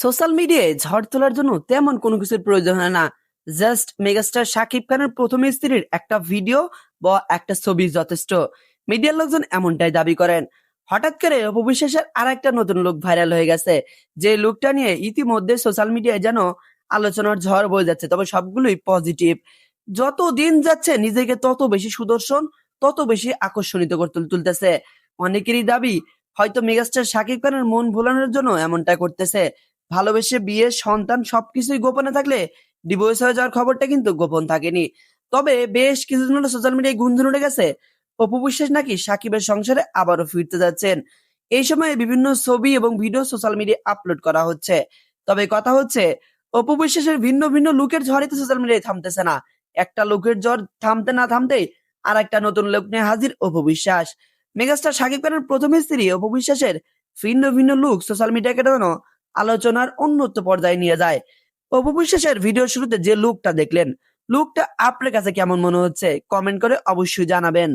Social মিডিয়ায় ঝড় তোলার জন্য তেমন কোনো কিছুর প্রয়োজন হয় না। জাস্ট মেগাস্টার শাকিব খানের প্রথম স্ত্রীর একটা ভিডিও বা একটা ছবি যথেষ্ট। মিডিয়ার লোকজন এমনটাই দাবি করেন। হঠাৎ করে অপু বিশ্বাসের আর একটা নতুন লুক ভাইরাল হয়ে গেছে, যে লুকটা নিয়ে ইতিমধ্যে সোশ্যাল মিডিয়ায় যেন আলোচনার ঝড় বয়ে যাচ্ছে, তবে সবগুলোই পজিটিভ। যত দিন যাচ্ছে নিজেকে তত বেশি সুদর্শন, তত বেশি আকর্ষণীয় করে তুলতেছে। অনেকেরই দাবি হয়তো মেগাস্টার শাকিব খানের মন ভোলানোর জন্য এমনটা করতেছে। ভালোবেসে বিয়ে, সন্তান সবকিছুই গোপনে থাকলে ডিভোর্স হয়ে যাওয়ার খবরটা কিন্তু গোপন থাকেনি। তবে বেশ কিছুদিন হলো সোশ্যাল মিডিয়ায় গুঞ্জন উঠে গেছে অপু বিশ্বাস নাকি সাকিবের সংসারে আবারও ফিরতে যাচ্ছেন। এই সময়ে বিভিন্ন ছবি এবং ভিডিও সোশ্যাল মিডিয়ায় আপলোড করা হচ্ছে। তবে কথা হচ্ছে, অপু বিশ্বাসের ভিন্ন ভিন্ন লুকের ঝড়ই তো সোশ্যাল মিডিয়ায় থামতেছে না। একটা লুকের ঝড় থামতে না থামতেই আর একটা নতুন লুক নিয়ে হাজির অপু বিশ্বাস। মেগাস্টার শাকিব খানের প্রথম স্ত্রী অপু বিশ্বাসের ভিন্ন ভিন্ন লুক সোশ্যাল মিডিয়াকে যেন আলোচনার উন্নত পর্যায়ে নিয়ে যায়। অপু বিশ্বাসের ভিডিও শুরুতে যে লুকটা দেখলেন, লুকটা আপনার কাছে কেমন মনে হচ্ছে কমেন্ট করে অবশ্যই জানাবেন।